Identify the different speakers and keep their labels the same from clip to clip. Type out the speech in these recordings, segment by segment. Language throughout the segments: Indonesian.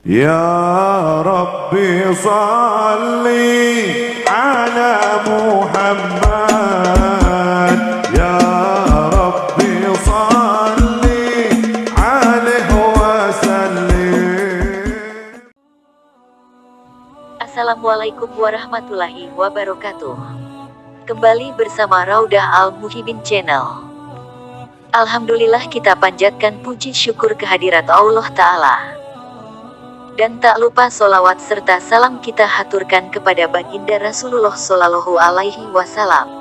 Speaker 1: يا ربي صل على محمد يا ربي صل عليه وسلم.
Speaker 2: Assalamualaikum warahmatullahi wabarakatuh. Kembali bersama Raudah Al-Muhibin Channel. Alhamdulillah, kita panjatkan puji syukur kehadirat Allah Ta'ala. Dan tak lupa solawat serta salam kita haturkan kepada baginda Rasulullah Shallallahu Alaihi Wasallam.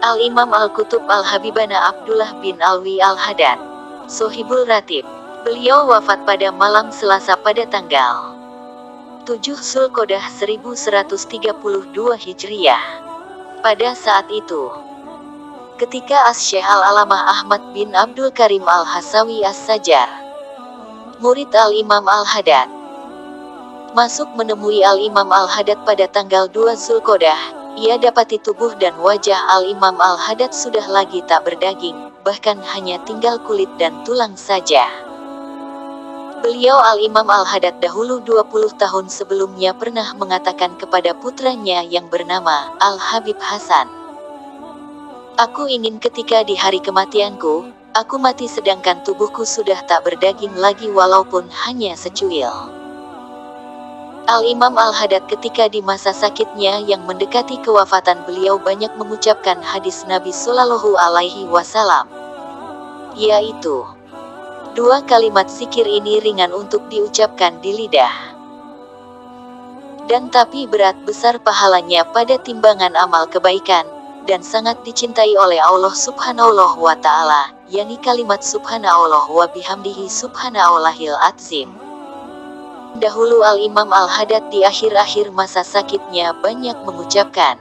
Speaker 2: Al-Imam Al-Qutub Al-Habibana Abdullah bin Alwi Al-Haddad, Sohibul Ratib. Beliau wafat pada malam Selasa pada tanggal 7 Zulqodah 1132 Hijriah. Pada saat itu, ketika As-Syeikh Al-Alamah Ahmad bin Abdul Karim Al-Hasawi As-Sajjar, murid Al-Imam Al-Haddad, masuk menemui Al-Imam Al-Haddad pada tanggal 2 Zulqodah, ia dapati tubuh dan wajah Al-Imam Al-Haddad sudah lagi tak berdaging, bahkan hanya tinggal kulit dan tulang saja. Beliau Al-Imam Al-Haddad dahulu 20 tahun sebelumnya pernah mengatakan kepada putranya yang bernama Al-Habib Hasan, "Aku ingin ketika di hari kematianku, aku mati sedangkan tubuhku sudah tak berdaging lagi walaupun hanya secuil." Al-Imam Al-Haddad ketika di masa sakitnya yang mendekati kewafatan, beliau banyak mengucapkan hadis Nabi Shallallahu Alaihi Wasallam, yaitu, dua kalimat zikir ini ringan untuk diucapkan di lidah, dan tapi berat besar pahalanya pada timbangan amal kebaikan, dan sangat dicintai oleh Allah Subhanahu wa Ta'ala, yakni kalimat Subhanallah wa bihamdihi Subhanallahil Azim. Dahulu Al-Imam Al-Haddad di akhir-akhir masa sakitnya banyak mengucapkan,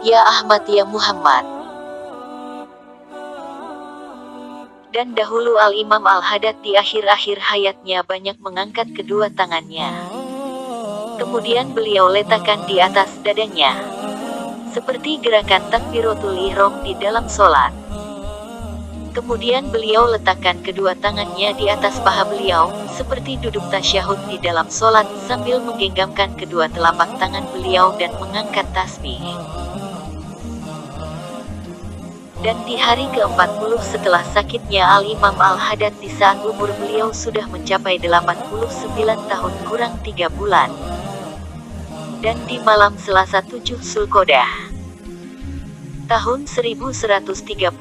Speaker 2: "Ya Ahmad, ya Muhammad." Dan dahulu Al-Imam Al-Haddad di akhir-akhir hayatnya banyak mengangkat kedua tangannya. Kemudian beliau letakkan di atas dadanya, seperti gerakan takbiratul ihram di dalam sholat. Kemudian beliau letakkan kedua tangannya di atas paha beliau, seperti duduk tasyahud di dalam sholat, sambil menggenggamkan kedua telapak tangan beliau dan mengangkat tasbih. Dan di hari ke-40 setelah sakitnya Al-Imam Al-Haddad, di saat umur beliau sudah mencapai 89 tahun kurang 3 bulan. Dan di malam Selasa 7 Zulqodah tahun 1132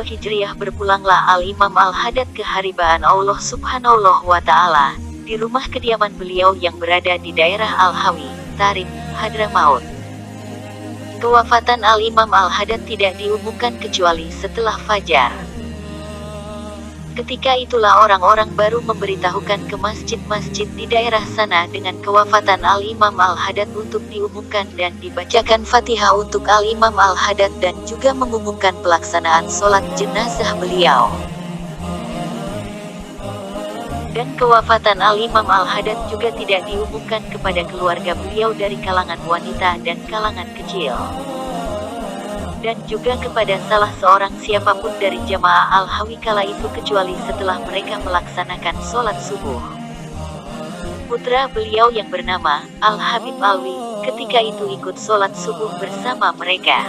Speaker 2: Hijriah berpulanglah Al-Imam Al-Haddad ke haribaan Allah Subhanahu wa Ta'ala, di rumah kediaman beliau yang berada di daerah Al-Hawi, Tarif, Hadramaut. Kewafatan Al-Imam Al-Haddad tidak diumumkan kecuali setelah fajar. Ketika itulah orang-orang baru memberitahukan ke masjid-masjid di daerah sana dengan kewafatan Al-Imam Al-Haddad untuk diumumkan dan dibacakan Fatihah untuk Al-Imam Al-Haddad dan juga mengumumkan pelaksanaan sholat jenazah beliau. Dan kewafatan Al-Imam Al-Haddad juga tidak diumumkan kepada keluarga beliau dari kalangan wanita dan kalangan kecil, dan juga kepada salah seorang siapapun dari jamaah Al-Hawi kala itu kecuali setelah mereka melaksanakan sholat subuh. Putra beliau yang bernama Al-Habib Alwi ketika itu ikut sholat subuh bersama mereka.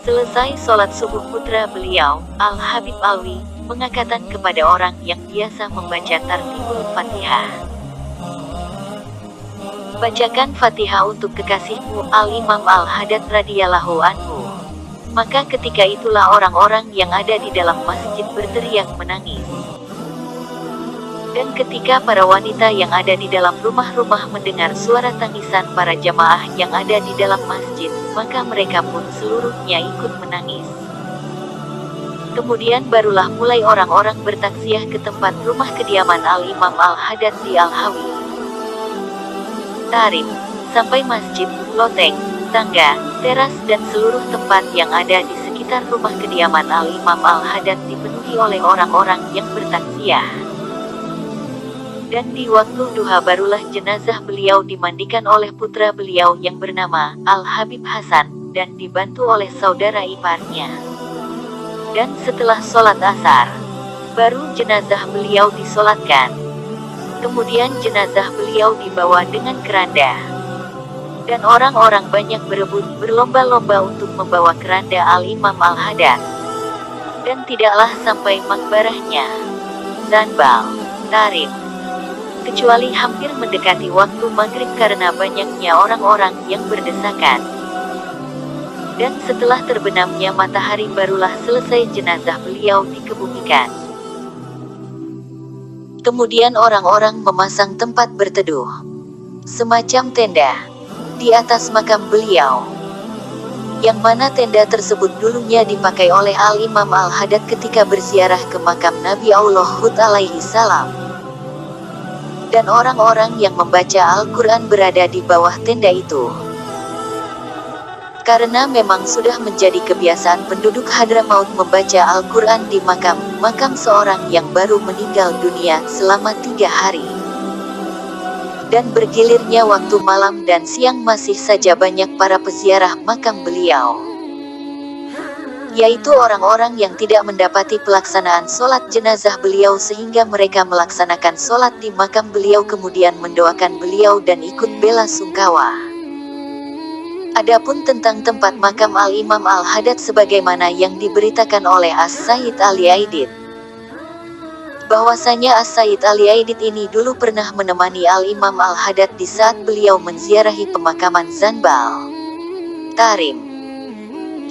Speaker 2: Selesai sholat subuh, putra beliau Al-Habib Alwi mengatakan kepada orang yang biasa membaca tartibul Fatihah, "Bacakan Fatihah untuk kekasihmu Al-Imam Al-Haddad radhiyallahu anhu." Maka ketika itulah orang-orang yang ada di dalam masjid berteriak menangis. Dan ketika para wanita yang ada di dalam rumah-rumah mendengar suara tangisan para jamaah yang ada di dalam masjid, maka mereka pun seluruhnya ikut menangis. Kemudian barulah mulai orang-orang bertaksiah ke tempat rumah kediaman Al-Imam Al-Haddad di Al-Hawi, Tarif, sampai masjid, loteng, tangga, teras dan seluruh tempat yang ada di sekitar rumah kediaman Al-Imam Al-Haddad dipenuhi oleh orang-orang yang bertaksiah. Dan di waktu duha barulah jenazah beliau dimandikan oleh putra beliau yang bernama Al-Habib Hasan, dan dibantu oleh saudara iparnya. Dan setelah sholat asar, baru jenazah beliau disolatkan. Kemudian jenazah beliau dibawa dengan keranda. Dan orang-orang banyak berebut berlomba-lomba untuk membawa keranda Al-Imam Al-Haddad. Dan tidaklah sampai makbarahnya, Zanbal, Tarim. Kecuali hampir mendekati waktu maghrib karena banyaknya orang-orang yang berdesakan. Dan setelah terbenamnya matahari barulah selesai jenazah beliau dikebumikan. Kemudian orang-orang memasang tempat berteduh, semacam tenda, di atas makam beliau. Yang mana tenda tersebut dulunya dipakai oleh Al-Imam Al-Haddad ketika berziarah ke makam Nabi Allah Hud alaihi salam. Dan orang-orang yang membaca Al-Quran berada di bawah tenda itu. Karena memang sudah menjadi kebiasaan penduduk Hadramaut membaca Al-Quran di makam seorang yang baru meninggal dunia selama 3 hari. Dan bergilirnya waktu malam dan siang masih saja banyak para peziarah makam beliau. Yaitu orang-orang yang tidak mendapati pelaksanaan sholat jenazah beliau sehingga mereka melaksanakan sholat di makam beliau kemudian mendoakan beliau dan ikut bela sungkawa. Adapun tentang tempat makam Al-Imam Al-Haddad sebagaimana yang diberitakan oleh As-Sayyid Ali Aidid, bahwasanya As-Sayyid Ali Aidid ini dulu pernah menemani Al-Imam Al-Haddad di saat beliau menziarahi pemakaman Zanbal, Tarim.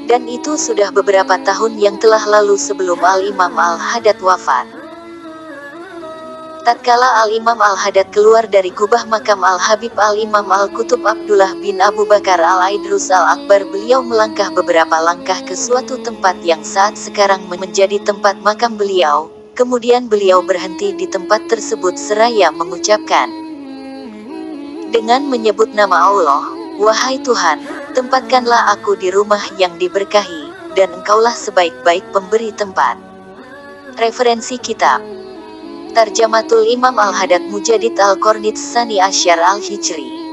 Speaker 2: Dan itu sudah beberapa tahun yang telah lalu sebelum Al-Imam Al-Haddad wafat. Tatkala Al-Imam Al-Haddad keluar dari kubah makam Al-Habib Al-Imam Al-Qutub Abdullah bin Abu Bakar Al-Aidrus Al-Akbar, beliau melangkah beberapa langkah ke suatu tempat yang saat sekarang menjadi tempat makam beliau. Kemudian beliau berhenti di tempat tersebut seraya mengucapkan dengan menyebut nama Allah, "Wahai Tuhan, tempatkanlah aku di rumah yang diberkahi, dan Engkaulah sebaik-baik pemberi tempat." Referensi kitab Tarjamatul Imam Al-Haddad Mujadid Al-Qarni Tsani Asyar Al-Hijri.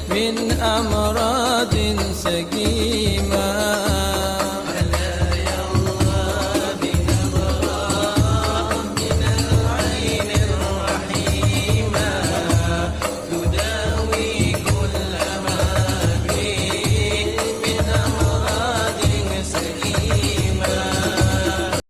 Speaker 3: من أمراض سقيمة